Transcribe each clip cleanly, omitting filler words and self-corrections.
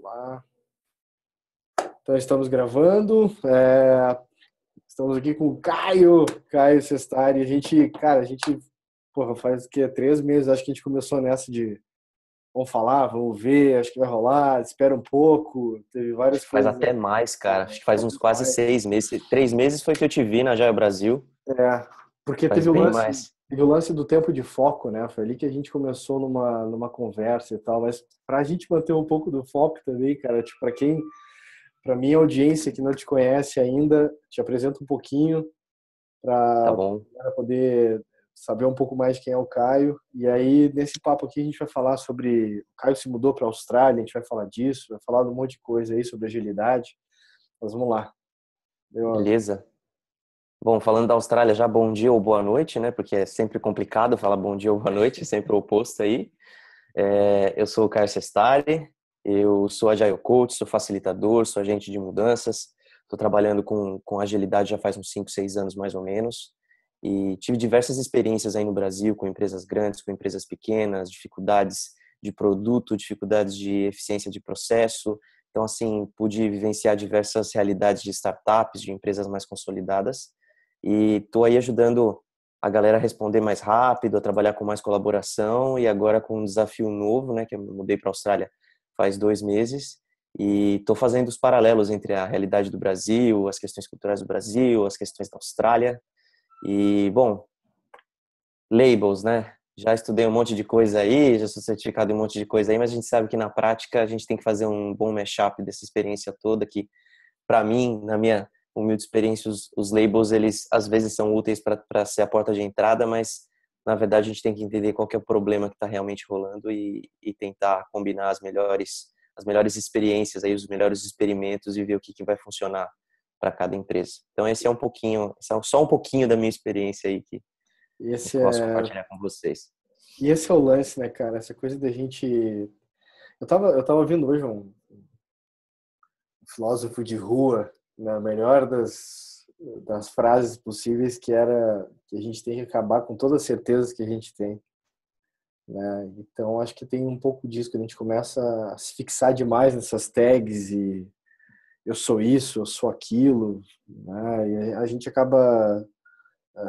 Lá. Então estamos gravando. Estamos aqui com o Caio Sestari. Porra, faz o quê? 3 meses, acho que a gente começou nessa de vamos falar, vamos ver, acho que vai rolar, espera um pouco. Teve várias Faz coisas. até mais, cara. Acho que faz uns quase Mais. 6 meses. 3 meses foi que eu te vi na Joia Brasil. Porque Faz bem mais. teve o lance do tempo de foco, né? Foi ali que a gente começou numa conversa e tal, mas pra gente manter um pouco do foco também, cara, tipo, pra minha audiência que não te conhece ainda, te apresento um pouquinho Tá para bom. poder saber um pouco mais de quem é o Caio. E aí, nesse papo aqui, a gente vai falar sobre. O Caio se mudou para a Austrália, a gente vai falar disso, vai falar de um monte de coisa aí sobre agilidade. Mas vamos lá. Beleza. Bom, falando da Austrália, já bom dia ou boa noite, né? Porque é sempre complicado falar bom dia ou boa noite, é sempre o oposto aí. Eu sou o Caio Sestari, eu sou Agile Coach, sou facilitador, sou agente de mudanças. Estou trabalhando com agilidade já faz uns 5, 6 anos mais ou menos. E tive diversas experiências aí no Brasil, com empresas grandes, com empresas pequenas, dificuldades de produto, dificuldades de eficiência de processo. Então, assim, pude vivenciar diversas realidades de startups, de empresas mais consolidadas. E estou aí ajudando a galera a responder mais rápido, a trabalhar com mais colaboração e agora com um desafio novo, né, que eu me mudei para a Austrália faz 2 meses e estou fazendo os paralelos entre a realidade do Brasil, as questões culturais do Brasil, as questões da Austrália e, bom, labels, né? Já estudei um monte de coisa aí, já sou certificado em um monte de coisa aí, mas a gente sabe que na prática a gente tem que fazer um bom mashup dessa experiência toda que, para mim, na minha humilde experiência, os labels, eles às vezes são úteis para ser a porta de entrada, mas na verdade a gente tem que entender qual que é o problema que está realmente rolando e tentar combinar as melhores experiências, aí, os melhores experimentos e ver o que vai funcionar para cada empresa. Então esse é só um pouquinho da minha experiência aí que eu Esse posso é, compartilhar com vocês. e esse é o lance, né, cara? Essa coisa da gente. Eu tava ouvindo hoje um filósofo de rua, na melhor das frases possíveis, que era que a gente tem que acabar com todas as certezas que a gente tem, né? Então acho que tem um pouco disso que a gente começa a se fixar demais nessas tags e eu sou isso, eu sou aquilo, né? E a gente acaba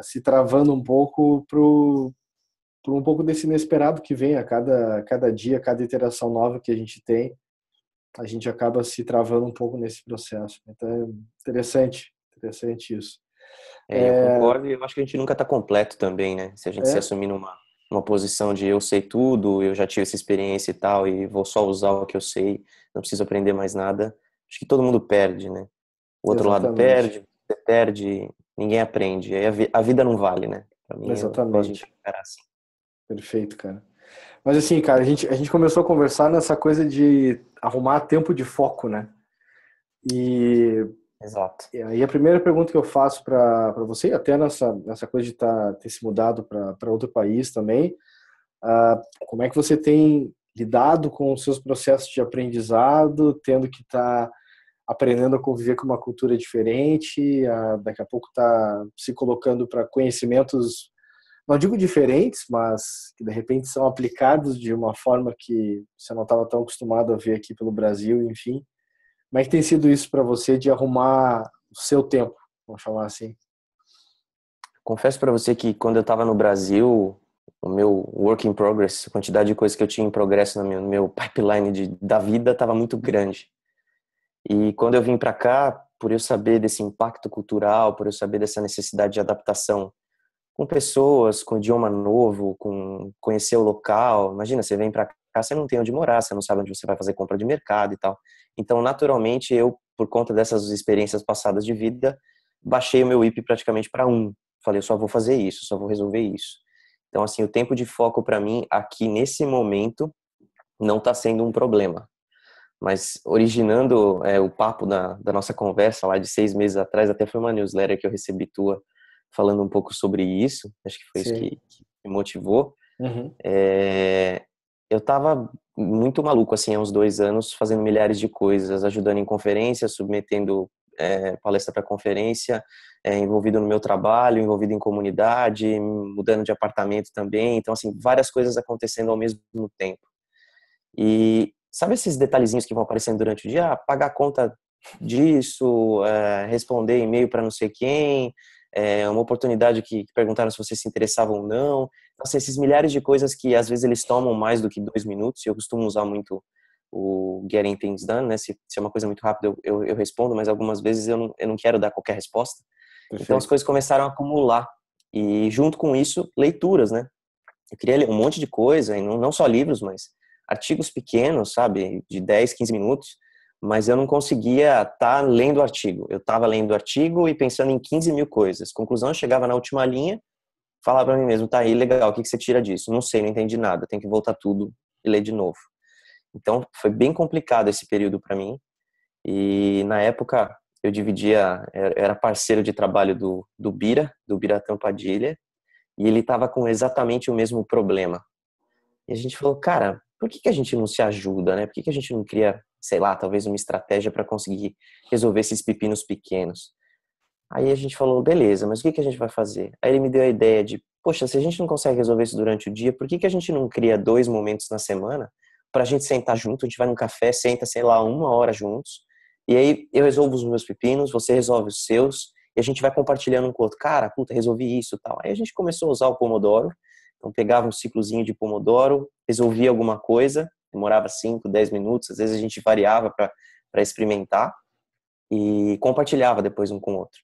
se travando um pouco pro um pouco desse inesperado que vem a cada dia, cada interação nova que a gente tem, a gente acaba se travando um pouco nesse processo. Então é interessante isso. Eu concordo e eu acho que a gente nunca está completo também, né? Se a gente se É, assumir numa posição de eu sei tudo, eu já tive essa experiência e tal, e vou só usar o que eu sei, não preciso aprender mais nada, acho que todo mundo perde, né? O outro lado exatamente, perde, você perde, ninguém aprende. Aí a vida não vale, né? Pra mim, eu gosto de exatamente. encarar assim. Perfeito, cara. Mas assim, cara, a gente começou a conversar nessa coisa de arrumar tempo de foco, né? E, Exato. e aí a primeira pergunta que eu faço para você, até nessa coisa de ter se mudado para outro país também, como é que você tem lidado com os seus processos de aprendizado, tendo que estar aprendendo a conviver com uma cultura diferente, daqui a pouco tá se colocando para conhecimentos, não digo diferentes, mas que de repente são aplicados de uma forma que você não estava tão acostumado a ver aqui pelo Brasil, enfim. Como é que tem sido isso para você de arrumar o seu tempo, vamos chamar assim? Confesso pra você que quando eu tava no Brasil, o meu work in progress, a quantidade de coisas que eu tinha em progresso no meu pipeline da vida tava muito grande. E quando eu vim para cá, por eu saber desse impacto cultural, por eu saber dessa necessidade de adaptação com pessoas, com idioma novo, com conhecer o local. Imagina, você vem para cá, você não tem onde morar, você não sabe onde você vai fazer compra de mercado e tal. Então, naturalmente, eu, por conta dessas experiências passadas de vida, baixei o meu IP praticamente para 1. Falei, eu só vou fazer isso, só vou resolver isso. Então, assim, o tempo de foco para mim aqui nesse momento não está sendo um problema. Mas originando o papo da nossa conversa lá de 6 meses atrás, até foi uma newsletter que eu recebi tua falando um pouco sobre isso, acho que foi isso Sim. que me motivou. Uhum. Eu tava muito maluco, assim, há uns 2 anos, fazendo milhares de coisas, ajudando em conferências, submetendo palestra para conferência, envolvido no meu trabalho, envolvido em comunidade, mudando de apartamento também, então, assim, várias coisas acontecendo ao mesmo tempo. E sabe esses detalhezinhos que vão aparecendo durante o dia? Ah, pagar a conta disso, responder e-mail para não sei quem, uma oportunidade que perguntaram se você se interessava ou não. Então, assim, esses milhares de coisas que às vezes eles tomam mais do que 2 minutos, e eu costumo usar muito o Getting Things Done, né? Se é uma coisa muito rápida, eu respondo, mas algumas vezes eu não quero dar qualquer resposta. Perfeito. Então as coisas começaram a acumular. E junto com isso, leituras, né? Eu queria ler um monte de coisa, e não só livros, mas artigos pequenos, sabe? De 10, 15 minutos, mas eu não conseguia estar lendo o artigo. Eu estava lendo o artigo e pensando em 15 mil coisas. Conclusão, eu chegava na última linha, falava para mim mesmo, tá aí, legal, o que você tira disso? Não sei, não entendi nada, tem que voltar tudo e ler de novo. Então, foi bem complicado esse período para mim. E na época, eu era parceiro de trabalho do Biratã Padilha, e ele estava com exatamente o mesmo problema. E a gente falou, cara, por que a gente não se ajuda, né? Por que a gente não cria, sei lá, talvez uma estratégia para conseguir resolver esses pepinos pequenos? Aí a gente falou, beleza, mas o que a gente vai fazer? Aí ele me deu a ideia de, poxa, se a gente não consegue resolver isso durante o dia, por que a gente não cria 2 momentos na semana para a gente sentar junto, a gente vai num café, senta, sei lá, 1 hora juntos, e aí eu resolvo os meus pepinos, você resolve os seus, e a gente vai compartilhando um com o outro. Cara, puta, resolvi isso e tal. Aí a gente começou a usar o Pomodoro, então pegava um ciclozinho de Pomodoro, resolvia alguma coisa, demorava 5, 10 minutos, às vezes a gente variava para experimentar, e compartilhava depois um com o outro.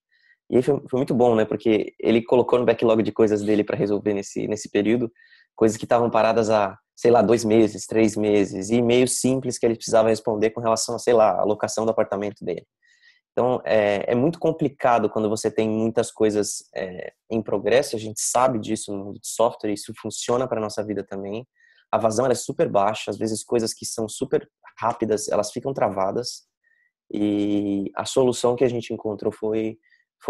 E aí foi muito bom, né? Porque ele colocou no backlog de coisas dele para resolver nesse período, coisas que estavam paradas há, sei lá, 2 meses, 3 meses, e e-mails simples que ele precisava responder com relação a, sei lá, a locação do apartamento dele. Então, é muito complicado quando você tem muitas coisas em progresso, a gente sabe disso no mundo de software, isso funciona para a nossa vida também. A vazão ela é super baixa, às vezes coisas que são super rápidas, elas ficam travadas, e a solução que a gente encontrou foi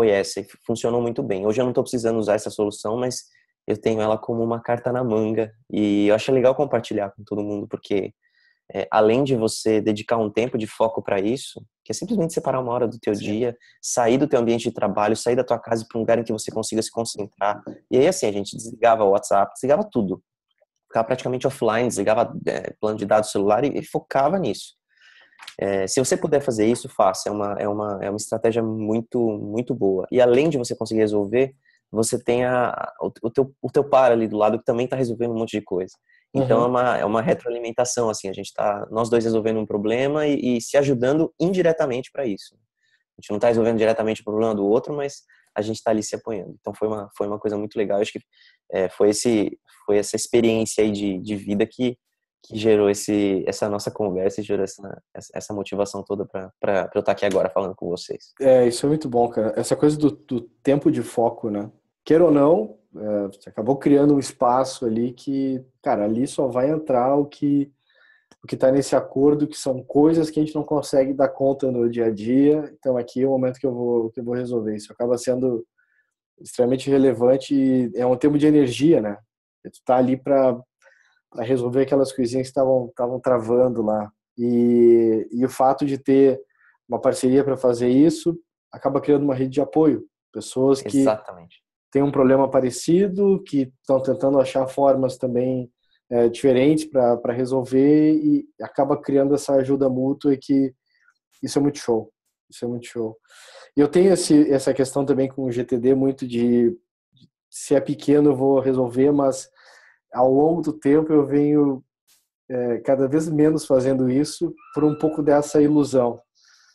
essa, e funcionou muito bem. Hoje eu não estou precisando usar essa solução, mas eu tenho ela como uma carta na manga, e eu acho legal compartilhar com todo mundo, porque além de você dedicar um tempo de foco para isso, que é simplesmente separar 1 hora do teu dia, sair do teu ambiente de trabalho, sair da tua casa para um lugar em que você consiga se concentrar. E aí, assim, a gente desligava o WhatsApp, desligava tudo. Ficava praticamente offline, desligava plano de dados do celular e focava nisso. Se você puder fazer isso, faça. É uma estratégia muito, muito boa. E além de você conseguir resolver, você tem o teu par ali do lado que também está resolvendo um monte de coisa. Então é uma retroalimentação, assim, a gente está nós dois resolvendo um problema e se ajudando indiretamente para isso. A gente não está resolvendo diretamente o problema do outro, mas a gente está ali se apoiando. Então foi uma coisa muito legal. Eu acho que foi essa experiência aí de vida que gerou essa nossa conversa e gerou essa motivação toda para eu estar aqui agora falando com vocês. Isso é muito bom, cara. Essa coisa do tempo de foco, né? Queira ou não, você acabou criando um espaço ali que, cara, ali só vai entrar o que está nesse acordo, que são coisas que a gente não consegue dar conta no dia a dia. Então aqui é o momento que eu vou resolver. Isso acaba sendo extremamente relevante e é um termo de energia, né? Tu tá ali para resolver aquelas coisinhas que estavam travando lá. E o fato de ter uma parceria para fazer isso acaba criando uma rede de apoio. Pessoas que Exatamente. têm um problema parecido, que estão tentando achar formas também diferentes para resolver e acaba criando essa ajuda mútua e que isso é muito show. Isso é muito show. E eu tenho essa questão também com o GTD muito de se é pequeno eu vou resolver, mas ao longo do tempo eu venho cada vez menos fazendo isso por um pouco dessa ilusão.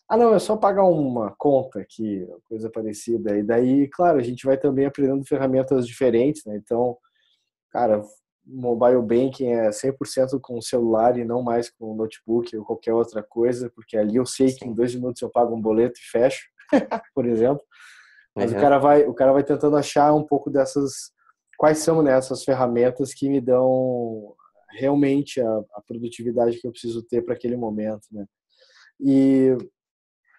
Ah, não, é só pagar uma conta aqui, coisa parecida. E daí, claro, a gente vai também aprendendo ferramentas diferentes, né? Então, cara, mobile banking é 100% com o celular e não mais com o notebook ou qualquer outra coisa, porque ali eu sei que em Sim. 2 minutos eu pago um boleto e fecho, por exemplo. Mas o Uhum. cara vai tentando achar um pouco dessas, quais são, né, essas ferramentas que me dão realmente a produtividade que eu preciso ter para aquele momento, né? E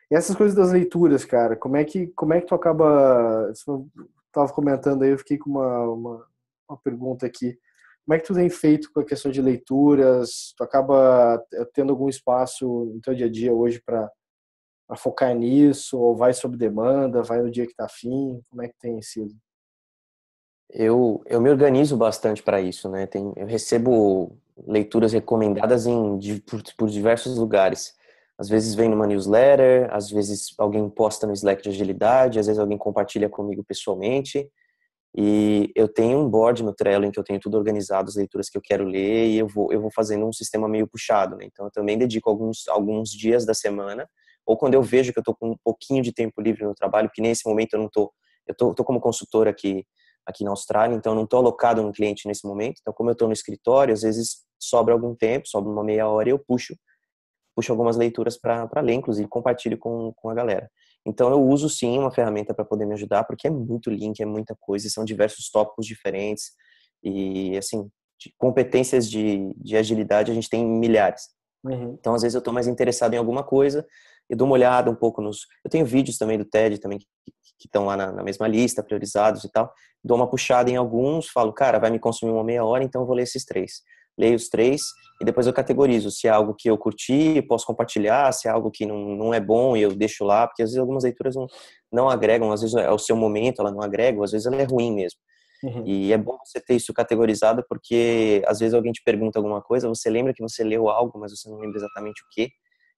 essas coisas das leituras, cara, como é que tu acaba, você estava comentando aí, eu fiquei com uma pergunta aqui. Como é que tu tem feito com a questão de leituras? Tu acaba tendo algum espaço no teu dia a dia hoje para focar nisso? Ou vai sob demanda? Vai no dia que tá afim? Como é que tem sido? Eu me organizo bastante para isso, né? Eu recebo leituras recomendadas por diversos lugares. Às vezes vem numa newsletter, às vezes alguém posta no Slack de agilidade, às vezes alguém compartilha comigo pessoalmente. E eu tenho um board no Trello em que eu tenho tudo organizado, as leituras que eu quero ler, e eu vou fazendo um sistema meio puxado, né? Então eu também dedico alguns dias da semana, ou quando eu vejo que eu tô com um pouquinho de tempo livre no trabalho, porque nesse momento eu não tô, tô como consultor aqui na Austrália, então eu não tô alocado no cliente nesse momento. Então como eu tô no escritório, às vezes sobra algum tempo, sobra uma meia hora e eu puxo algumas leituras para ler, inclusive compartilho com a galera. Então eu uso sim uma ferramenta para poder me ajudar, porque é muito link, é muita coisa, são diversos tópicos diferentes e assim, de competências de agilidade a gente tem milhares. Uhum. Então às vezes eu estou mais interessado em alguma coisa e dou uma olhada um pouco eu tenho vídeos também do TED também que estão lá na mesma lista, priorizados e tal. Dou uma puxada em alguns, falo, cara, vai me consumir uma meia hora, então eu vou ler esses 3. Leio os 3 e depois eu categorizo se é algo que eu curti, posso compartilhar, se é algo que não é bom e eu deixo lá, porque às vezes algumas leituras não agregam, às vezes é o seu momento, ela não agrega, às vezes ela é ruim mesmo. Uhum. E é bom você ter isso categorizado, porque às vezes alguém te pergunta alguma coisa, você lembra que você leu algo, mas você não lembra exatamente o quê.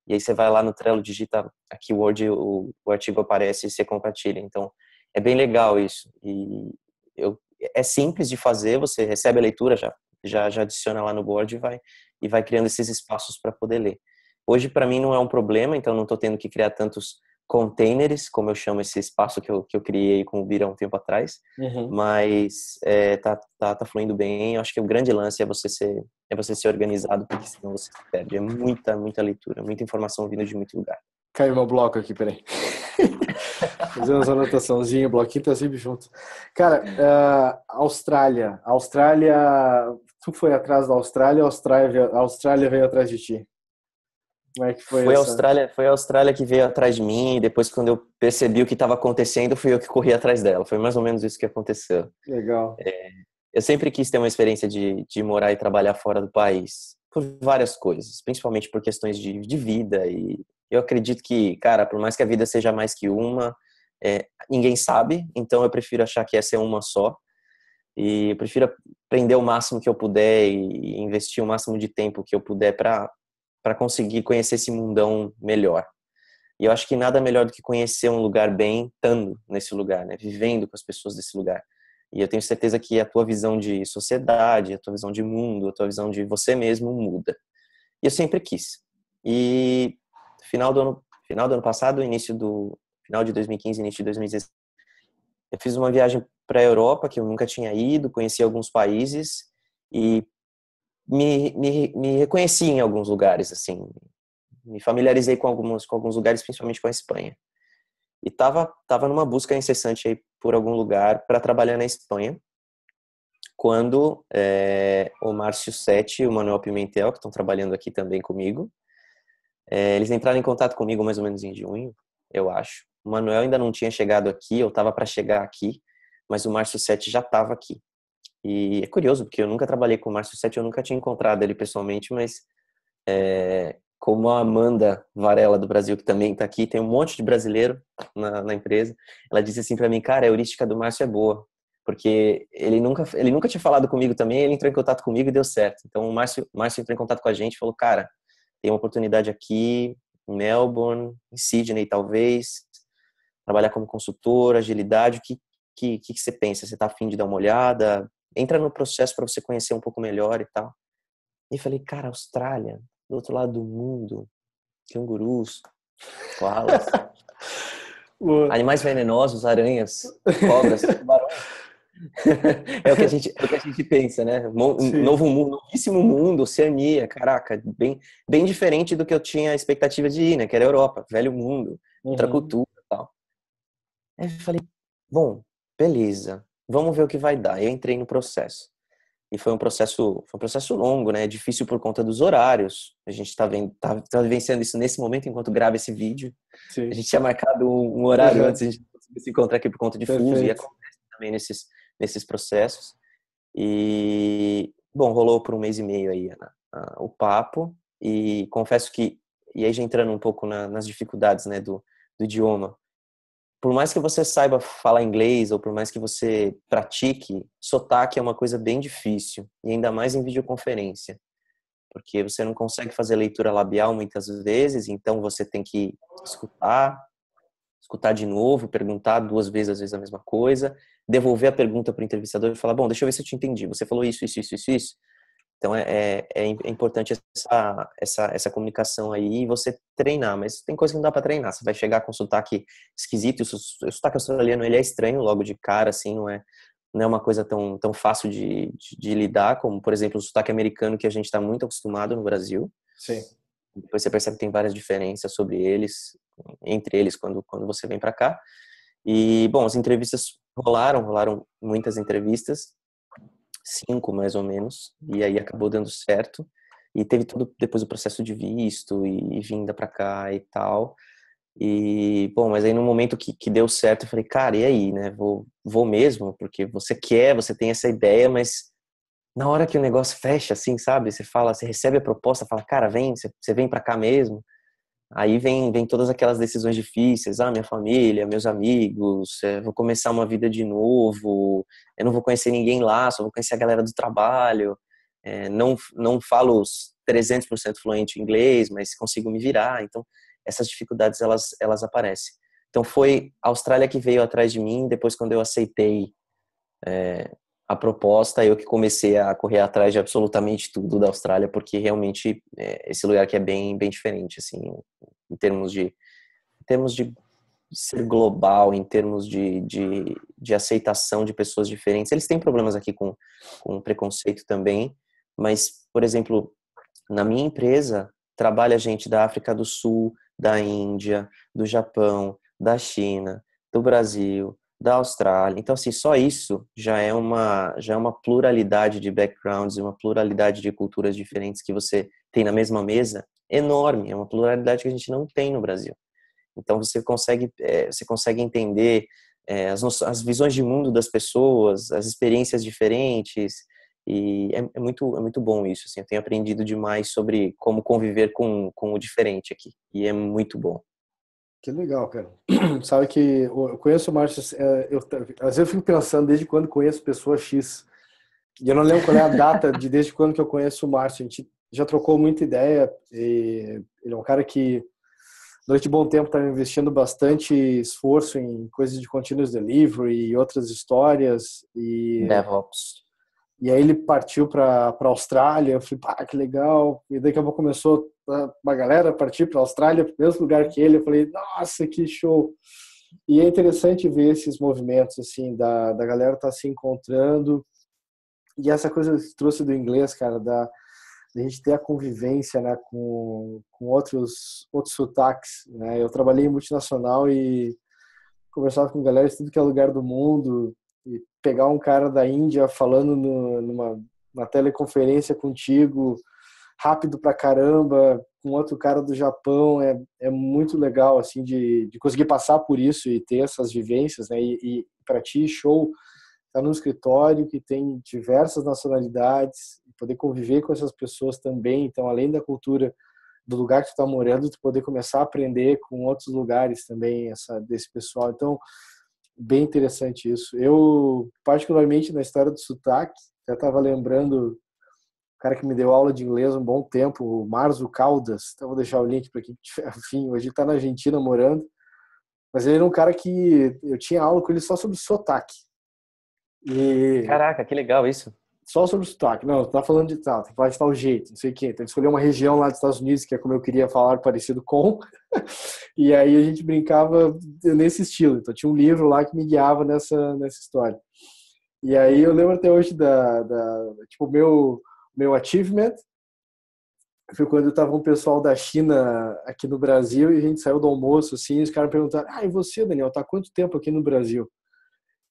E aí você vai lá no Trello, digita a keyword, o artigo aparece e você compartilha. Então, é bem legal isso. E é simples de fazer, você recebe a leitura, já adiciona lá no board e vai criando esses espaços para poder ler. Hoje, para mim, não é um problema, então não estou tendo que criar tantos containers, como eu chamo esse espaço que eu criei com o Bira um tempo atrás, Uhum. mas tá fluindo bem. Eu acho que o grande lance é você ser organizado, porque senão você se perde. É muita leitura, muita informação vindo de muito lugar. Caiu meu bloco aqui, peraí. Fazer umas anotaçãozinhas, o bloquinho tá sempre junto. Cara, Austrália. Austrália, tu foi atrás da Austrália, a Austrália veio atrás de ti. Como é que foi essa? Foi a Austrália que veio atrás de mim, e depois quando eu percebi o que estava acontecendo, fui eu que corri atrás dela. Foi mais ou menos isso que aconteceu. Legal. Eu sempre quis ter uma experiência de morar e trabalhar fora do país, por várias coisas, principalmente por questões de vida. E eu acredito que, cara, por mais que a vida seja mais que uma, ninguém sabe, então eu prefiro achar que essa é uma só. E eu prefiro aprender o máximo que eu puder e investir o máximo de tempo que eu puder para conseguir conhecer esse mundão melhor. E eu acho que nada melhor do que conhecer um lugar bem estando nesse lugar, né? Vivendo com as pessoas desse lugar. E eu tenho certeza que a tua visão de sociedade, a tua visão de mundo, a tua visão de você mesmo muda. E eu sempre quis. E final do ano passado, final de 2015, início de 2016, eu fiz uma viagem para a Europa que eu nunca tinha ido, conheci alguns países e me reconheci em alguns lugares, assim. Me familiarizei com alguns lugares, principalmente com a Espanha. E tava numa busca incessante aí por algum lugar para trabalhar na Espanha, quando o Márcio Sete e o Manuel Pimentel, que estão trabalhando aqui também comigo, eles entraram em contato comigo mais ou menos em junho, eu acho. O Manuel ainda não tinha chegado aqui, eu estava para chegar aqui, mas o Márcio Sete já estava aqui. E é curioso, porque eu nunca trabalhei com o Márcio Sete, eu nunca tinha encontrado ele pessoalmente, mas como a Amanda Varela do Brasil, que também está aqui, tem um monte de brasileiro na empresa, ela disse assim para mim, cara, a heurística do Márcio é boa, porque ele nunca tinha falado comigo também, ele entrou em contato comigo e deu certo. Então o Márcio entrou em contato com a gente e falou, cara, tem uma oportunidade aqui em Melbourne, em Sydney talvez, trabalhar como consultor, agilidade, o que você pensa? Você está afim de dar uma olhada? Entra no processo para você conhecer um pouco melhor e tal. E falei, cara, Austrália, do outro lado do mundo, cangurus, koalas, animais venenosos, aranhas, cobras, tubarões. É o que a gente pensa, né? Sim. Novo mundo, novíssimo mundo, Oceania, caraca, bem diferente do que eu tinha a expectativa de ir, né? Que era a Europa, velho mundo, outra Uhum. cultura e tal. Aí eu falei, bom, beleza, vamos ver o que vai dar. Eu entrei no processo. E foi um processo longo, né? Difícil por conta dos horários. A gente tá vivenciando isso nesse momento enquanto grava esse vídeo. A Sim. gente tinha marcado um horário Uhum. antes, a gente conseguiu se encontrar aqui por conta de fuso e Perfeito. acontece também nesses processos. E, bom, rolou por um mês e meio aí o papo e confesso que, e aí já entrando um pouco nas dificuldades, né, do idioma, por mais que você saiba falar inglês ou por mais que você pratique, sotaque é uma coisa bem difícil, e ainda mais em videoconferência. porque você não consegue fazer leitura labial muitas vezes, então você tem que escutar de novo, perguntar 2 vezes, às vezes, a mesma coisa, devolver a pergunta para o entrevistador e falar, bom, deixa eu ver se eu te entendi. Você falou isso, isso, isso, isso, isso. Então, é importante essa comunicação aí e você treinar, mas tem coisa que não dá para treinar. Você vai chegar com sotaque esquisito, o sotaque australiano, ele é estranho logo de cara, assim, não é uma coisa tão fácil de lidar, como, por exemplo, o sotaque americano, que a gente está muito acostumado no Brasil. Sim. Depois você percebe que tem várias diferenças entre eles, quando você vem para cá. E, bom, as entrevistas rolaram muitas entrevistas, 5 mais ou menos, e aí acabou dando certo. E teve todo depois o processo de visto e vinda para cá e tal. E, bom, mas aí no momento que deu certo, eu falei, cara, e aí, né? Vou mesmo, porque você tem essa ideia, mas na hora que o negócio fecha, assim, sabe? Você recebe a proposta, fala, cara, você vem pra cá mesmo. Aí vem todas aquelas decisões difíceis, minha família, meus amigos, vou começar uma vida de novo, eu não vou conhecer ninguém lá, só vou conhecer a galera do trabalho, não falo 300% fluente em inglês, mas consigo me virar, então essas dificuldades elas aparecem. Então foi a Austrália que veio atrás de mim, depois quando eu aceitei a proposta, eu que comecei a correr atrás de absolutamente tudo da Austrália, porque realmente esse lugar aqui é bem, bem diferente, assim, em termos de ser global, em termos de aceitação de pessoas diferentes. Eles têm problemas aqui com preconceito também, mas, por exemplo, na minha empresa, trabalha gente da África do Sul, da Índia, do Japão, da China, do Brasil, da Austrália. Então, assim, só isso já é uma pluralidade de backgrounds, uma pluralidade de culturas diferentes que você tem na mesma mesa enorme. É uma pluralidade que a gente não tem no Brasil. Então, você consegue entender as visões de mundo das pessoas, as experiências diferentes, e é muito bom isso, assim. Eu tenho aprendido demais sobre como conviver com o diferente aqui, e é muito bom. Que legal, cara. Sabe que eu conheço o Márcio, às vezes eu fico pensando desde quando conheço pessoa X. E eu não lembro qual é a data de desde quando que eu conheço o Márcio. A gente já trocou muita ideia. E ele é um cara que, durante um bom tempo, está investindo bastante esforço em coisas de continuous delivery e outras histórias. DevOps. E aí ele partiu para a Austrália. Eu falei, pá, que legal. E daqui a pouco começou uma galera a partir para a Austrália, para o mesmo lugar que ele. Eu falei, nossa, que show. E é interessante ver esses movimentos, assim, da galera estar se encontrando. E essa coisa que você trouxe do inglês, cara, da gente ter a convivência, né, com outros sotaques, né? Eu trabalhei em multinacional e conversava com galera de tudo que é lugar do mundo, e pegar um cara da Índia falando numa teleconferência contigo, rápido pra caramba, com outro cara do Japão, é muito legal, assim, de conseguir passar por isso e ter essas vivências, né? E para ti, show, tá num escritório que tem diversas nacionalidades, poder conviver com essas pessoas também, então, além da cultura do lugar que tu tá morando, tu poder começar a aprender com outros lugares também, desse pessoal. Então, bem interessante isso. Eu, particularmente na história do sotaque, já estava lembrando o cara que me deu aula de inglês um bom tempo, o Marzo Caldas. Então, vou deixar o link para quem tiver afim. Hoje ele está na Argentina morando. Mas ele era um cara que eu tinha aula com ele só sobre sotaque. E Caraca, que legal isso. só sobre o sotaque. Não, tá falando de tal, tem que falar de tal jeito, não sei o quê. Então, ele escolheu uma região lá dos Estados Unidos, que é como eu queria falar, parecido com. E aí a gente brincava nesse estilo. Então, tinha um livro lá que me guiava nessa história. E aí eu lembro até hoje tipo, meu achievement foi quando estava um pessoal da China aqui no Brasil e a gente saiu do almoço, assim, e os caras perguntaram, e você, Daniel, tá há quanto tempo aqui no Brasil?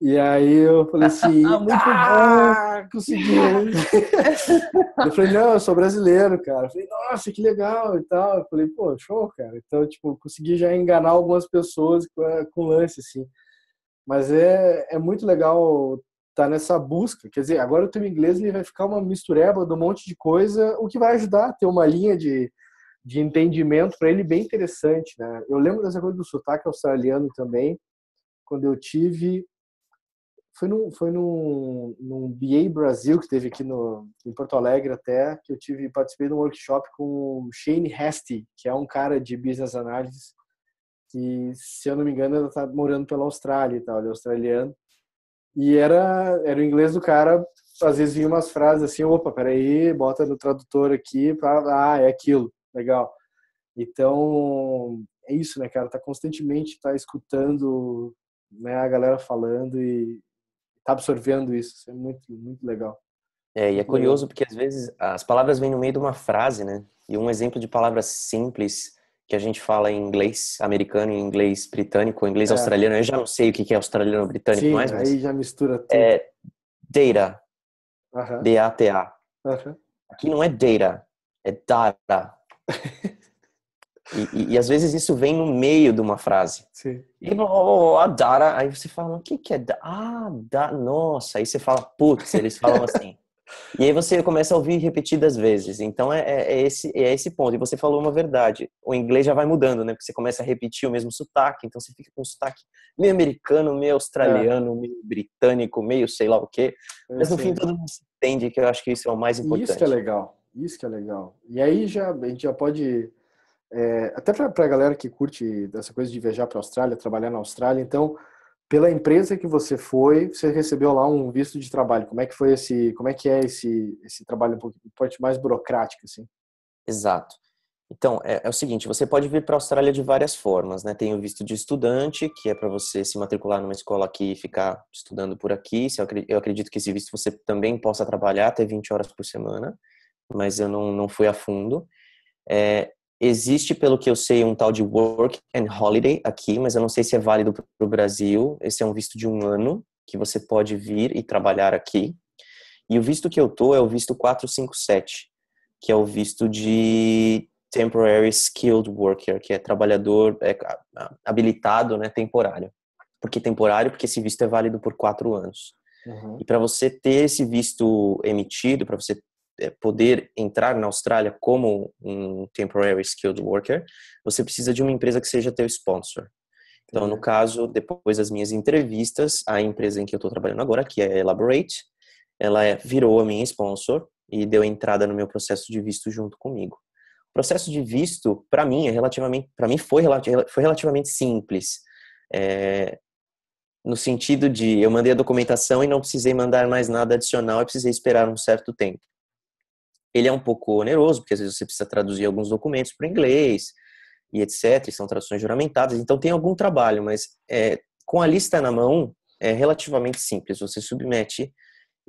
E aí eu falei assim, Muito bom! consegui. Eu falei, não, eu sou brasileiro, cara. Eu falei, nossa, que legal e tal. Eu falei, pô, show, cara. Então, tipo, consegui já enganar algumas pessoas com lance, assim. Mas é muito legal estar nessa busca. Quer dizer, agora o teu inglês ele vai ficar uma mistureba de um monte de coisa, o que vai ajudar a ter uma linha de entendimento para ele bem interessante, né? Eu lembro dessa coisa do sotaque australiano também, quando eu tive... Num BA Brasil que teve aqui em Porto Alegre até, que participei de um workshop com o Shane Hastie, que é um cara de Business Analysis, que, se eu não me engano, ele tá morando pela Austrália e tal, ele é australiano. E era o inglês do cara, às vezes vinha umas frases assim, opa, peraí, bota no tradutor aqui, é aquilo, legal. Então, é isso, né, cara, tá constantemente escutando, né, a galera falando e tá absorvendo isso. Isso é muito, muito legal. E é Muito legal. curioso porque às vezes as palavras vêm no meio de uma frase, né? E um exemplo de palavras simples que a gente fala em inglês americano, em inglês britânico, em inglês É, australiano, eu já não sei o que é australiano ou britânico sim, mais, aí mas já mistura tudo. é data, Aham, D-A-T-A. aham. Aqui não é data, é data. E às vezes isso vem no meio de uma frase. Sim. E a data, aí você fala, o que que é data? Ah, nossa, aí você fala, putz, eles falam assim. E aí você começa a ouvir repetidas vezes. Então é esse ponto. E você falou uma verdade. O inglês já vai mudando, né? Porque você começa a repetir o mesmo sotaque. Então você fica com um sotaque meio americano, meio É, australiano, meio britânico, meio sei lá o quê. é Mas no isso fim aí. todo mundo se entende, que eu acho que isso é o mais E isso que é importante. legal. Isso que é legal. E aí a gente já pode, até para a galera que curte essa coisa de viajar para a Austrália, trabalhar na Austrália, então, pela empresa que você foi, você recebeu lá um visto de trabalho. Como é que é esse trabalho um pouquinho, parte mais burocrática, assim? Exato. Então, é o seguinte, você pode vir para a Austrália de várias formas, né? Tem o visto de estudante, que é para você se matricular numa escola aqui e ficar estudando por aqui. Eu acredito que esse visto você também possa trabalhar até 20 horas por semana, mas eu não fui a fundo. Existe, pelo que eu sei, um tal de Work and Holiday aqui, mas eu não sei se é válido para o Brasil. Esse é um visto de 1 ano, que você pode vir e trabalhar aqui. E o visto que eu tô é o visto 457, que é o visto de Temporary Skilled Worker, que é trabalhador habilitado, né, temporário. Por que temporário? Porque esse visto é válido por 4 anos. Uhum. E para você ter esse visto emitido, para você poder entrar na Austrália como um Temporary Skilled Worker, você precisa de uma empresa que seja teu sponsor. Então, no Entendi. caso, depois das minhas entrevistas, a empresa em que eu estou trabalhando agora, que é Elaborate, ela virou a minha sponsor e deu entrada no meu processo de visto junto comigo. O processo de visto, para mim, foi relativamente simples. É, no sentido de, eu mandei a documentação e não precisei mandar mais nada adicional, eu precisei esperar um certo tempo. Ele é um pouco oneroso, porque às vezes você precisa traduzir alguns documentos para o inglês, e etc., e são traduções juramentadas, então tem algum trabalho, mas com a lista na mão, é relativamente simples. Você submete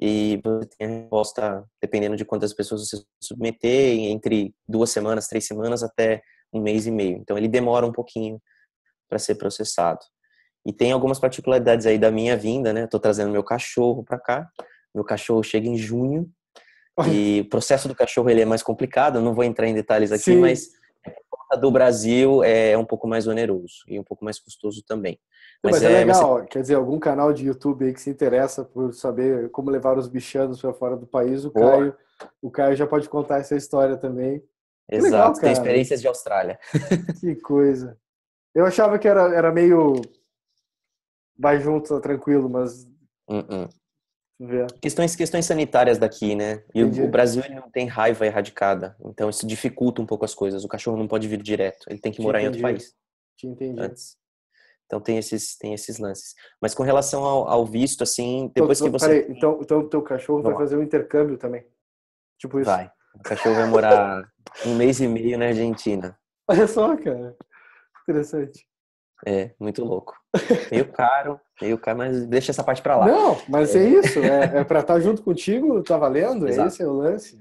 e você tem a resposta, dependendo de quantas pessoas você submeter, entre 2 semanas, 3 semanas, até 1 mês e meio. Então ele demora um pouquinho para ser processado. E tem algumas particularidades aí da minha vinda, né? Estou trazendo meu cachorro para cá. Meu cachorro chega em junho e o processo do cachorro ele é mais complicado. Eu não vou entrar em detalhes aqui, Sim. mas a do Brasil é um pouco mais oneroso e um pouco mais custoso também. Não, Mas mas é você legal, quer dizer, algum canal de YouTube aí que se interessa por saber como levar os bichanos para fora do país, boa, o Caio já pode contar essa história também. Que legal, exato. Tem cara. experiências de Austrália. Que coisa. Eu achava que era meio vai junto, tá tranquilo, mas Uh-uh. vê. Questões sanitárias daqui, né? E o Entendi. Brasil ele não tem raiva erradicada, então isso dificulta um pouco as coisas. O cachorro não pode vir direto, ele tem que Te morar em outro entendi. país Te entendi. antes. Então tem esses lances. Mas com relação ao visto, assim, depois que você Peraí, então o teu cachorro vai vamos lá, fazer um intercâmbio também. Tipo isso. vai. O cachorro vai morar 1 mês e meio na Argentina. Olha só, cara. Interessante. É, muito louco. Meio caro, mas deixa essa parte pra lá. Não, mas é isso. É para estar junto contigo, tá valendo? É Exato. esse o lance.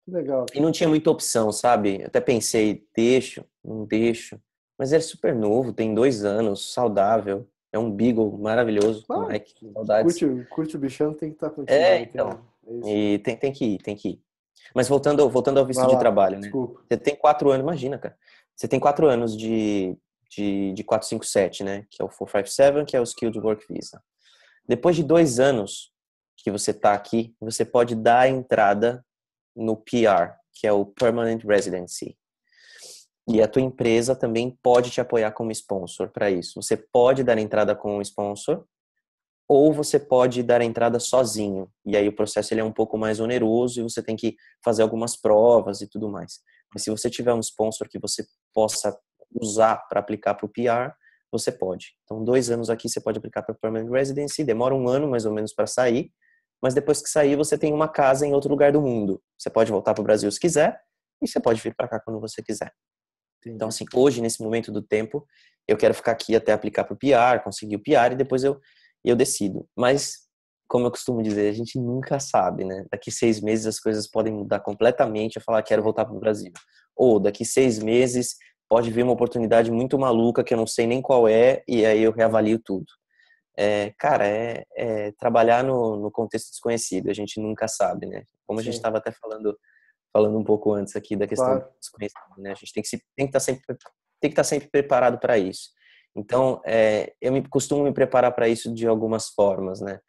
Que legal, E cara. não tinha muita opção, sabe? Até pensei, deixo, não deixo. Mas ele é super novo, tem 2 anos, saudável. É um beagle maravilhoso, o Claro, Mike, saudades. curte o bichão, tem que estar contigo, eu Então. entendo. É isso. E tem que ir, tem que ir. Mas voltando ao visto Vai de lá, trabalho, né? desculpa. Você tem 4 anos, imagina, cara. Você tem 4 anos de 457, né? Que é o 457, que é o Skilled Work Visa. Depois de 2 anos que você tá aqui, você pode dar a entrada no PR, que é o Permanent Residency. E a tua empresa também pode te apoiar como sponsor para isso. Você pode dar entrada com um sponsor ou você pode dar a entrada sozinho. E aí o processo ele é um pouco mais oneroso e você tem que fazer algumas provas e tudo mais. Mas se você tiver um sponsor que você possa usar para aplicar para o PR, você pode. Então, 2 anos aqui você pode aplicar para Permanent Residency, demora 1 ano mais ou menos para sair, mas depois que sair você tem uma casa em outro lugar do mundo. Você pode voltar para o Brasil se quiser e você pode vir para cá quando você quiser. Entendi. Então, assim, hoje, nesse momento do tempo, eu quero ficar aqui até aplicar para o PR, conseguir o PR e depois eu decido. Mas, como eu costumo dizer, a gente nunca sabe, né? Daqui 6 meses as coisas podem mudar completamente. Eu falar, quero voltar para o Brasil. Ou daqui 6 meses pode vir uma oportunidade muito maluca que eu não sei nem qual é e aí eu reavalio tudo. Cara, trabalhar no contexto desconhecido. A gente nunca sabe, né? Como a gente estava até falando um pouco antes aqui da questão do desconhecido, né? A gente tem que estar sempre preparado para isso. Então, costumo me preparar para isso de algumas formas, né?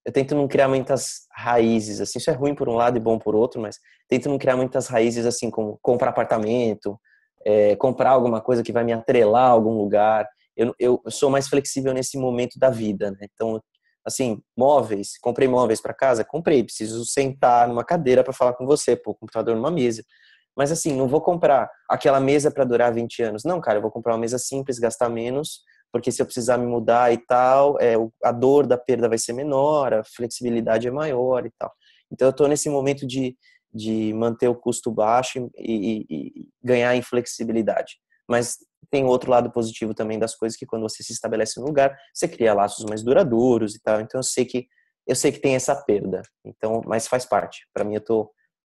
Eu tento não criar muitas raízes, assim, isso é ruim por um lado e bom por outro, mas tento não criar muitas raízes, assim, como comprar apartamento, comprar alguma coisa que vai me atrelar a algum lugar. Eu sou mais flexível nesse momento da vida, né? Então, assim, móveis, comprei móveis para casa? Comprei, preciso sentar numa cadeira para falar com você, pôr o computador numa mesa. Mas assim, não vou comprar aquela mesa para durar 20 anos. Não, cara, eu vou comprar uma mesa simples, gastar menos, porque se eu precisar me mudar e tal, a dor da perda vai ser menor, a flexibilidade é maior e tal. Então eu estou nesse momento de manter o custo baixo e ganhar em flexibilidade. Mas tem outro lado positivo também das coisas, que quando você se estabelece no lugar, você cria laços mais duradouros e tal. Então eu sei que tem essa perda. Então, mas faz parte. Para mim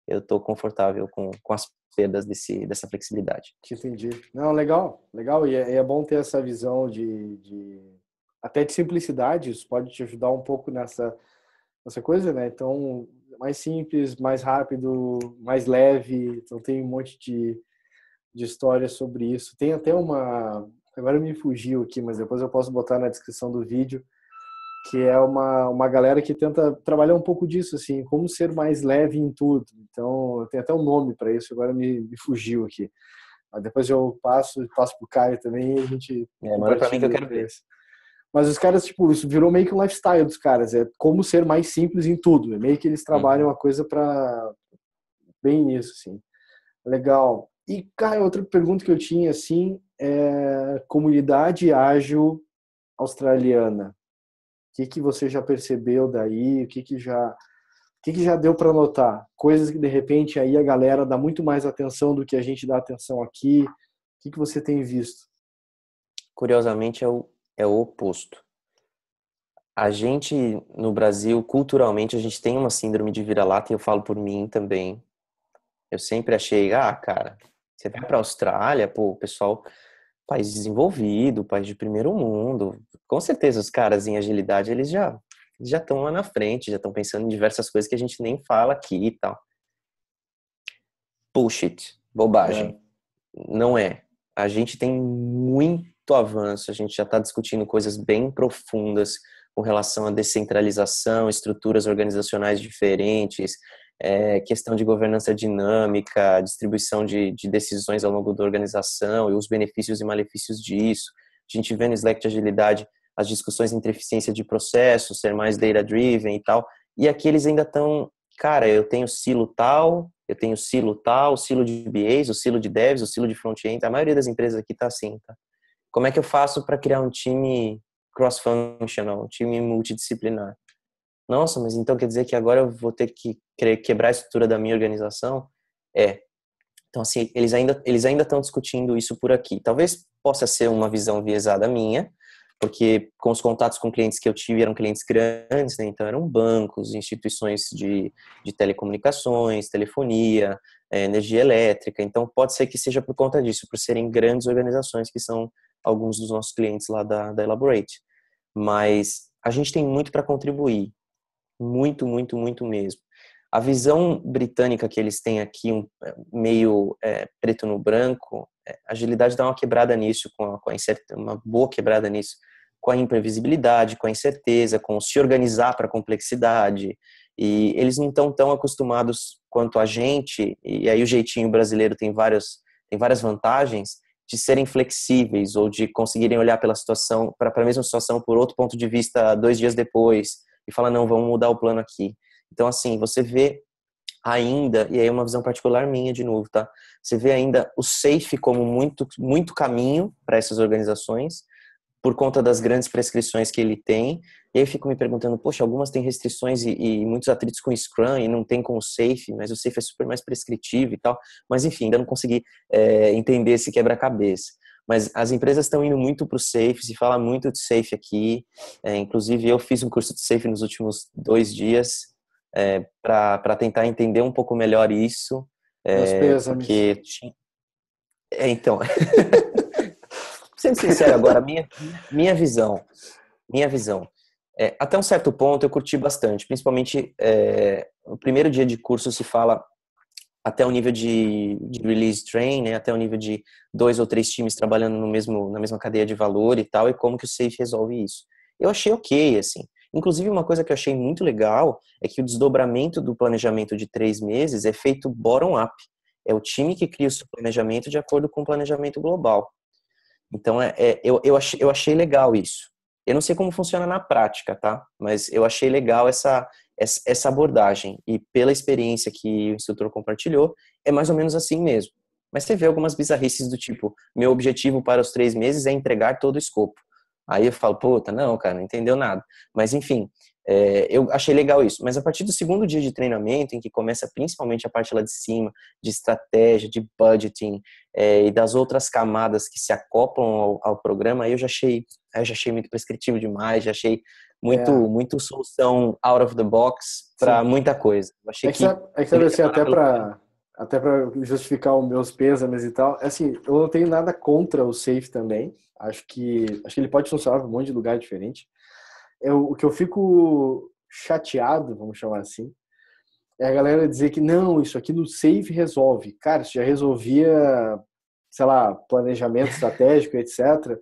eu tô confortável com as perdas dessa flexibilidade. Entendi. Não, legal, legal. E é bom ter essa visão até de simplicidade. Isso pode te ajudar um pouco nessa coisa, né? Então, mais simples, mais rápido, mais leve. Então, tem um monte de histórias sobre isso. Tem até agora me fugiu aqui, mas depois eu posso botar na descrição do vídeo, que é uma galera que tenta trabalhar um pouco disso, assim, como ser mais leve em tudo. Então, tem até um nome para isso, agora me fugiu aqui. Mas depois eu passo pro Caio também e a gente Manda para mim que eu compartilha quero ver. depois. Mas os caras, tipo, isso virou meio que um lifestyle dos caras, é como ser mais simples em tudo. É meio que eles trabalham a coisa para bem nisso, assim. Legal. E, Caio, outra pergunta que eu tinha, assim, é comunidade ágil australiana. O que você já percebeu daí? O que já deu para notar? Coisas que de repente aí a galera dá muito mais atenção do que a gente dá atenção aqui. O que você tem visto? Curiosamente é o oposto. A gente no Brasil, culturalmente, a gente tem uma síndrome de vira-lata, e eu falo por mim também. Eu sempre achei, cara, você vai para a Austrália, pô, o pessoal, país desenvolvido, país de primeiro mundo, com certeza os caras em agilidade, eles já estão lá na frente, já estão pensando em diversas coisas que a gente nem fala aqui e tal. Bullshit, bobagem. Não é. A gente tem muito avanço, a gente já está discutindo coisas bem profundas com relação à descentralização, estruturas organizacionais diferentes, questão de governança dinâmica, distribuição de decisões ao longo da organização e os benefícios e malefícios disso. A gente vê no Slack de agilidade as discussões entre eficiência de processo, ser mais data-driven e tal, e aqui eles ainda estão, cara, eu tenho silo tal, o silo de BAs, o silo de devs, o silo de front-end, a maioria das empresas aqui tá assim, tá? Como é que eu faço para criar um time cross-functional, um time multidisciplinar? Nossa, mas então quer dizer que agora eu vou ter que quebrar a estrutura da minha organização? Então, assim, eles ainda estão discutindo isso por aqui. Talvez possa ser uma visão viesada minha, porque com os contatos com clientes que eu tive eram clientes grandes, né? Então eram bancos, instituições de telecomunicações, telefonia, energia elétrica. Então pode ser que seja por conta disso, por serem grandes organizações que são alguns dos nossos clientes lá da Elaborate. Mas a gente tem muito para contribuir. Muito, muito, muito mesmo. A visão britânica que eles têm aqui, meio preto no branco, a agilidade dá uma quebrada nisso, uma boa quebrada nisso, com a imprevisibilidade, com a incerteza, com se organizar para a complexidade. E eles não estão tão acostumados quanto a gente, e aí o jeitinho brasileiro tem várias vantagens, de serem flexíveis ou de conseguirem olhar pela situação, para a mesma situação por outro ponto de vista 2 dias depois e falar, não, vamos mudar o plano aqui. Então, assim, você vê ainda, e aí é uma visão particular minha de novo, tá? Você vê ainda o SAFe como muito caminho para essas organizações, por conta das grandes prescrições que ele tem. E aí eu fico me perguntando, poxa, algumas têm restrições e muitos atritos com o Scrum e não tem com o SAFe, mas o SAFe é super mais prescritivo e tal. Mas enfim, ainda não consegui entender esse quebra-cabeça. Mas as empresas estão indo muito para o SAFe, se fala muito de SAFe aqui. Inclusive, eu fiz um curso de SAFe nos últimos 2 dias para tentar entender um pouco melhor isso. Meus pêsames. Porque... então... Sendo sincero agora, minha visão, até um certo ponto eu curti bastante, principalmente no primeiro dia de curso se fala até o nível de release train, né, até o nível de 2 ou 3 times trabalhando na mesma cadeia de valor e tal, e como que o SAFe resolve isso. Eu achei ok, assim. Inclusive, uma coisa que eu achei muito legal é que o desdobramento do planejamento de 3 meses é feito bottom-up. É o time que cria o seu planejamento de acordo com o planejamento global. Então, eu achei legal isso. Eu não sei como funciona na prática, tá? Mas eu achei legal essa abordagem. E pela experiência que o instrutor compartilhou, é mais ou menos assim mesmo. Mas você vê algumas bizarrices do tipo, meu objetivo para os 3 meses é entregar todo o escopo. Aí eu falo, puta, não, cara, não entendeu nada. Mas enfim, eu achei legal isso. Mas a partir do segundo dia de treinamento, em que começa principalmente a parte lá de cima, de estratégia, de budgeting, e das outras camadas que se acoplam ao programa, aí eu já achei muito prescritivo demais, já achei muito solução out of the box para muita coisa. Eu achei que sabe assim, até para justificar os meus pêsames e tal, assim, eu não tenho nada contra o SAFe também. Acho que ele pode funcionar para um monte de lugar diferente. O que eu fico chateado, vamos chamar assim, é a galera dizer que não, isso aqui no SAFe resolve. Cara, isso já resolvia, sei lá, planejamento estratégico, etc.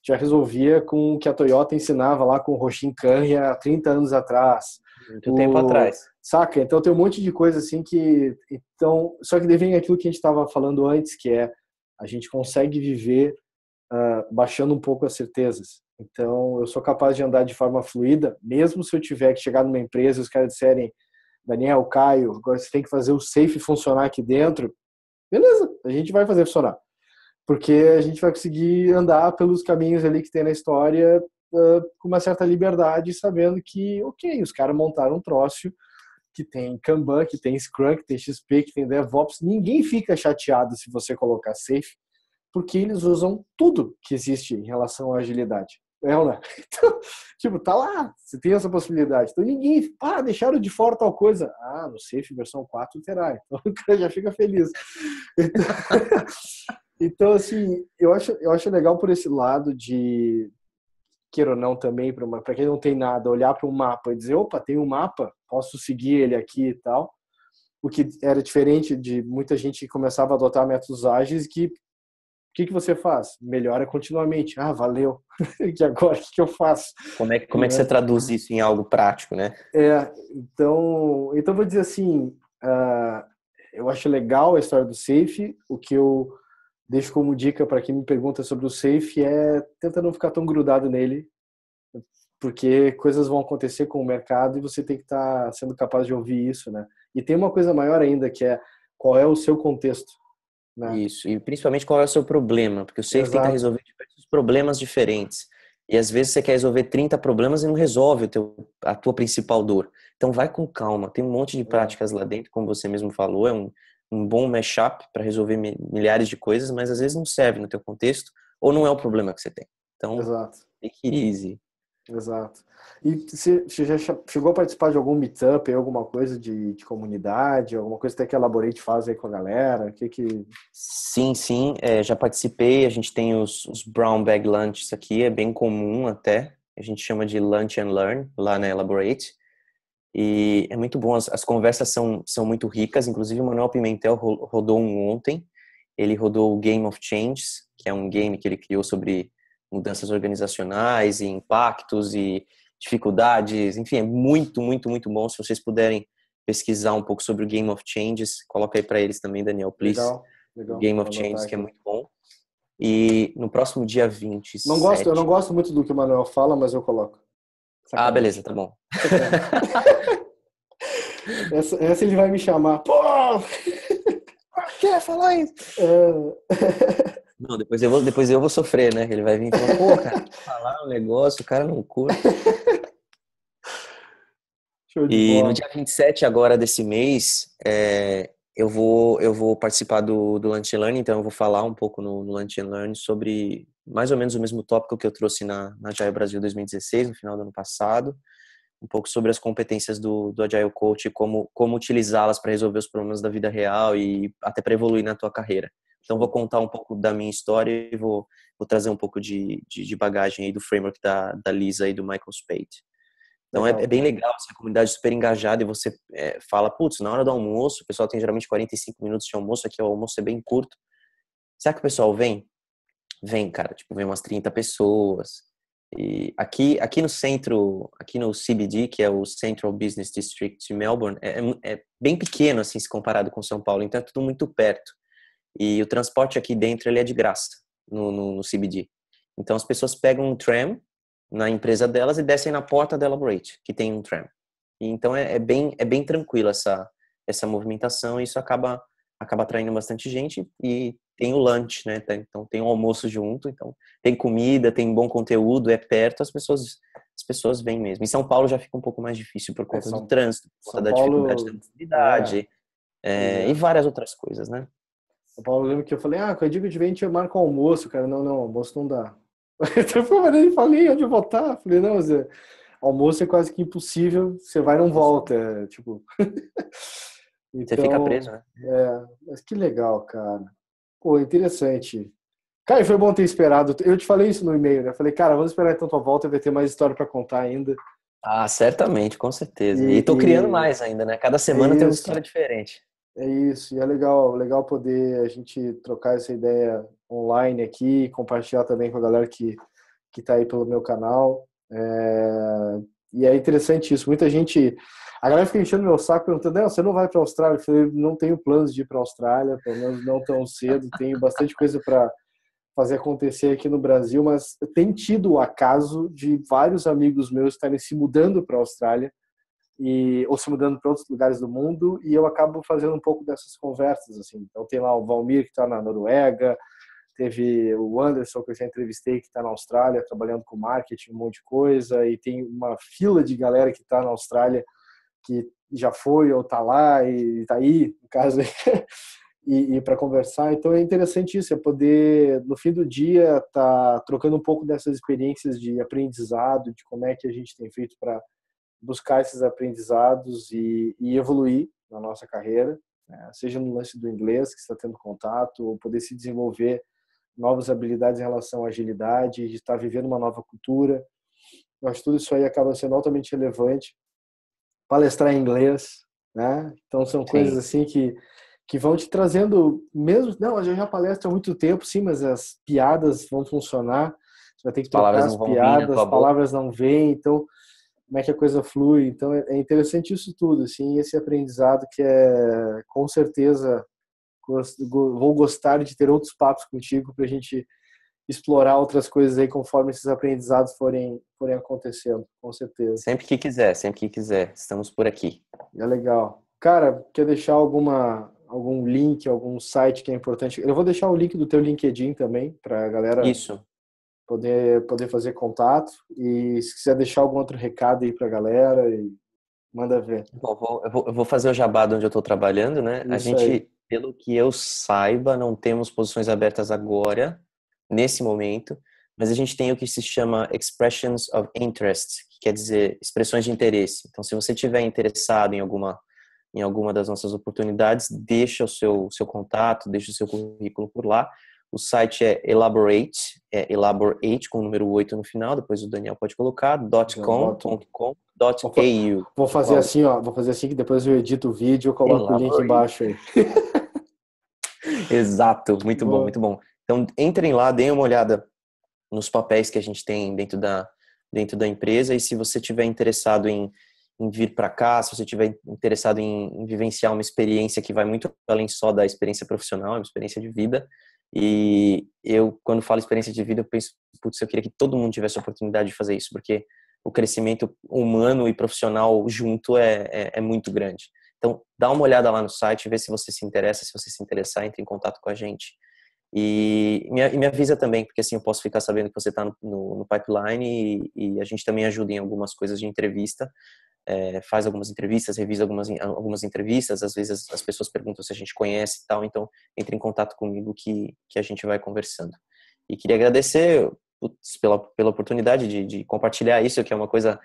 Já resolvia com o que a Toyota ensinava lá com o Roshin Kanria há 30 anos atrás. Muito tempo atrás. Saca? Então tem um monte de coisa assim que... Então, só que daí vem aquilo que a gente estava falando antes, que é a gente consegue viver baixando um pouco as certezas. Então, eu sou capaz de andar de forma fluida, mesmo se eu tiver que chegar numa empresa e os caras disserem, Daniel, Caio, agora você tem que fazer o SAFe funcionar aqui dentro. Beleza, a gente vai fazer funcionar. Porque a gente vai conseguir andar pelos caminhos ali que tem na história com uma certa liberdade, sabendo que, ok, os caras montaram um troço que tem Kanban, que tem Scrum, que tem XP, que tem DevOps. Ninguém fica chateado se você colocar SAFe, porque eles usam tudo que existe em relação à agilidade. Né? Então, tipo, tá lá, você tem essa possibilidade. Então ninguém, deixaram de fora tal coisa. No SAFe versão 4 terá. Então o cara já fica feliz. Então assim, eu acho legal por esse lado de, queira ou não também, para quem não tem nada, olhar para um mapa e dizer, opa, tem um mapa, posso seguir ele aqui e tal. O que era diferente de muita gente que começava a adotar métodos ágeis que o que você faz? Melhora continuamente. Valeu. E agora, o que eu faço? Como é que você traduz isso em algo prático, né? Então vou dizer assim, eu acho legal a história do SAFe. O que eu deixo como dica para quem me pergunta sobre o SAFe é tenta não ficar tão grudado nele, porque coisas vão acontecer com o mercado e você tem que estar sendo capaz de ouvir isso, né? E tem uma coisa maior ainda, que é qual é o seu contexto. Né? Isso, e principalmente qual é o seu problema, porque o SAFe tenta resolver diversos problemas diferentes. E às vezes você quer resolver 30 problemas e não resolve a tua principal dor. Então vai com calma, tem um monte de práticas lá dentro, como você mesmo falou, é um bom mashup para resolver milhares de coisas, mas às vezes não serve no teu contexto ou não é o problema que você tem. Então, take it easy. Exato. E você já chegou a participar de algum meetup, alguma coisa de comunidade, alguma coisa até que a Elaborate faz aí com a galera? Sim, já participei. A gente tem os Brown Bag Lunches aqui, é bem comum até. A gente chama de Lunch and Learn lá na Elaborate. E é muito bom, as conversas são muito ricas. Inclusive o Manuel Pimentel rodou um ontem. Ele rodou o Game of Changes, que é um game que ele criou sobre mudanças organizacionais e impactos e dificuldades, enfim, é muito, muito, muito bom. Se vocês puderem pesquisar um pouco sobre o Game of Changes, coloca aí para eles também, Daniel, please. Legal. O Game of Changes, que é muito bom. E no próximo dia Não gosto, eu 27... não gosto muito do que o Manuel fala, mas eu coloco. Ah, Sacanagem. beleza, tá bom. Sacanagem. Essa ele vai me chamar. Pô! Quer falar isso? Não, depois eu vou sofrer, né? Ele vai vir e falar, pô, cara, falar um negócio, o cara não curte. Show de E no bola. dia 27 agora desse mês, eu vou participar do Lunch and Learn, então eu vou falar um pouco no Lunch and Learn sobre mais ou menos o mesmo tópico que eu trouxe na Agile Brasil 2016, no final do ano passado, um pouco sobre as competências do Agile Coach e como utilizá-las para resolver os problemas da vida real e até para evoluir na tua carreira. Então vou contar um pouco da minha história e vou trazer um pouco de bagagem aí do framework da Lisa e do Michael Spade. Então é Legal. bem legal, essa comunidade super engajada e você fala, putz, na hora do almoço, o pessoal tem geralmente 45 minutos de almoço, aqui o almoço é bem curto. Será que o pessoal vem? Vem, cara, tipo, vem umas 30 pessoas. E aqui no centro, aqui no CBD, que é o Central Business District de Melbourne, é bem pequeno, assim, se comparado com São Paulo, então é tudo muito perto. E o transporte aqui dentro, ele é de graça, no CBD. Então as pessoas pegam um tram na empresa delas e descem na porta da Elaborate, que tem um tram. E então é bem tranquilo essa movimentação e isso acaba atraindo bastante gente e tem o lunch, né? Então tem o almoço junto, então tem comida, tem bom conteúdo, é perto, as pessoas vêm mesmo. Em São Paulo já fica um pouco mais difícil por conta do trânsito, por conta São da dificuldade da Paulo, mobilidade, pois e é. várias outras coisas, né? São Paulo, eu lembro que eu falei, com a dica de vem, a gente marca um almoço, cara. Não, almoço não dá. Então, mas ele falei onde eu vou estar. Falei, não, Zé, almoço é quase que impossível, você vai e não volta. Tipo. Você fica preso, Então, né? mas que legal, cara. Pô, interessante. Cara, foi bom ter esperado. Eu te falei isso no e-mail, né? Falei, cara, vamos esperar então tua volta, vai ter mais história para contar ainda. Ah, certamente, com certeza. E tô criando E mais ainda, né? Cada é semana tem uma isso. história diferente. É isso, e é legal poder a gente trocar essa ideia online aqui, compartilhar também com a galera que tá aí pelo meu canal. E é interessante isso. Muita gente, a galera fica enchendo meu saco perguntando: não, você não vai para a Austrália? Eu falei, não tenho planos de ir para a Austrália, pelo menos não tão cedo. Tenho bastante coisa para fazer acontecer aqui no Brasil, mas tem tido o acaso de vários amigos meus estarem se mudando para a Austrália ou se mudando para outros lugares do mundo, e eu acabo fazendo um pouco dessas conversas, assim. Então tem lá o Valmir, que está na Noruega, teve o Anderson, que eu já entrevistei, que está na Austrália, trabalhando com marketing, um monte de coisa, e tem uma fila de galera que está na Austrália, que já foi ou está lá, e está aí, no caso, e para conversar. Então é interessante isso, é poder, no fim do dia, estar trocando um pouco dessas experiências de aprendizado, de como é que a gente tem feito para buscar esses aprendizados e evoluir na nossa carreira, né? Seja no lance do inglês, que está tendo contato, ou poder se desenvolver novas habilidades em relação à agilidade, de estar vivendo uma nova cultura. Eu acho que tudo isso aí acaba sendo altamente relevante. Palestrar em inglês, né? Então são coisas Sim. assim que vão te trazendo, mesmo, não, eu já palestro há muito tempo, sim, mas as piadas vão funcionar, você vai ter que As trocar palavras as não vão vir na piadas, tua as boca. palavras não vêm, então como é que a coisa flui. Então é interessante isso tudo, assim, esse aprendizado que com certeza vou gostar de ter outros papos contigo para a gente explorar outras coisas aí conforme esses aprendizados forem acontecendo, com certeza. Sempre que quiser, estamos por aqui. É legal. Cara, quer deixar algum link, algum site que é importante? Eu vou deixar o link do teu LinkedIn também para a galera Isso. poder fazer contato. E se quiser deixar algum outro recado aí para a galera, manda ver. Bom, eu vou fazer o jabá de onde eu estou trabalhando, né? A Isso aí. gente, pelo que eu saiba, não temos posições abertas agora, nesse momento, mas a gente tem o que se chama Expressions of Interest, que quer dizer expressões de interesse. Então, se você estiver interessado em alguma das nossas oportunidades, deixa o seu contato, deixa o seu currículo por lá. O site é Elaborate com o número 8 no final, depois o Daniel pode colocar, Já boto. .com.au. Vou fazer assim, ó. Vou fazer assim que depois eu edito o vídeo e eu coloco o link Elaborate. embaixo aí. Exato, muito bom, Boa. muito bom. Então, entrem lá, deem uma olhada nos papéis que a gente tem dentro da empresa e se você tiver interessado em vir para cá, se você tiver interessado em vivenciar uma experiência que vai muito além só da experiência profissional, é uma experiência de vida, E eu, quando falo experiência de vida, eu penso, putz, eu queria que todo mundo tivesse a oportunidade de fazer isso, porque o crescimento humano e profissional junto é muito grande. Então, dá uma olhada lá no site, vê se você se interessa, se você se interessar, entre em contato com a gente. E me avisa também, porque assim eu posso ficar sabendo que você está no pipeline e a gente também ajuda em algumas coisas de entrevista, faz algumas entrevistas, revisa algumas entrevistas, às vezes as pessoas perguntam se a gente conhece e tal, então entre em contato comigo que a gente vai conversando. E queria agradecer pela oportunidade de compartilhar isso, que é uma coisa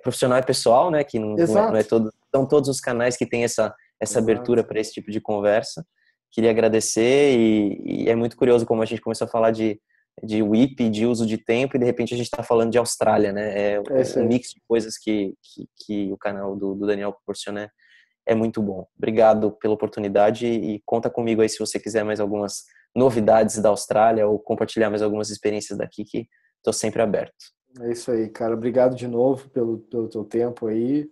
profissional e pessoal, né, que não é Exato. todo, são todos os canais que têm essa Exato. abertura para esse tipo de conversa. Queria agradecer e é muito curioso como a gente começou a falar de WIP, de uso de tempo, e de repente a gente está falando de Austrália, né? É É isso um aí. mix de coisas que o canal do Daniel proporciona é muito bom. Obrigado pela oportunidade e conta comigo aí se você quiser mais algumas novidades da Austrália ou compartilhar mais algumas experiências daqui, que estou sempre aberto. É isso aí, cara. Obrigado de novo pelo teu tempo aí.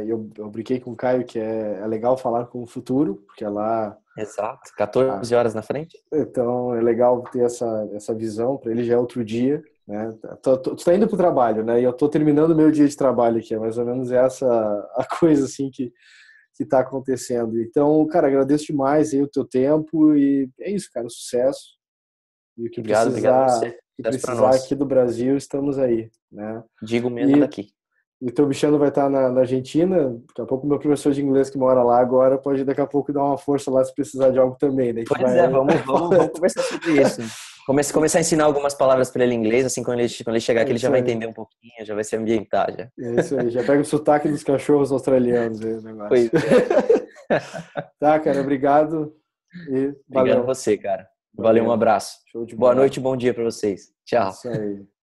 Eu brinquei com o Caio que é legal falar com o futuro, porque é lá. Exato. Ah, 14 horas na frente? então é legal ter essa visão. Para ele já é outro dia, né? Tu tá indo pro trabalho, né? E eu tô terminando o meu dia de trabalho aqui. É mais ou menos essa a coisa assim que tá acontecendo. Então, cara, agradeço demais aí o teu tempo e é isso, cara. Sucesso. E o Obrigado a você. que Sucesso para precisar aqui nós. do Brasil, estamos aí, né? Digo mesmo E daqui. o teu bichano vai estar na Argentina. Daqui a pouco meu professor de inglês que mora lá agora pode daqui a pouco dar uma força lá se precisar de algo também, né? Que Pois vai. é, vamos conversar sobre isso. Começar a ensinar algumas palavras para ele em inglês, assim, quando ele chegar É aqui, ele já isso vai aí. entender um pouquinho, já vai se ambientar já. É isso aí. Já pega o sotaque dos cachorros australianos aí o negócio. Pois é. Tá, cara, obrigado e Obrigado a valeu. você, cara. Valeu, um Valeu. abraço. Show de Boa bola. noite e bom dia para vocês. É Tchau. isso aí.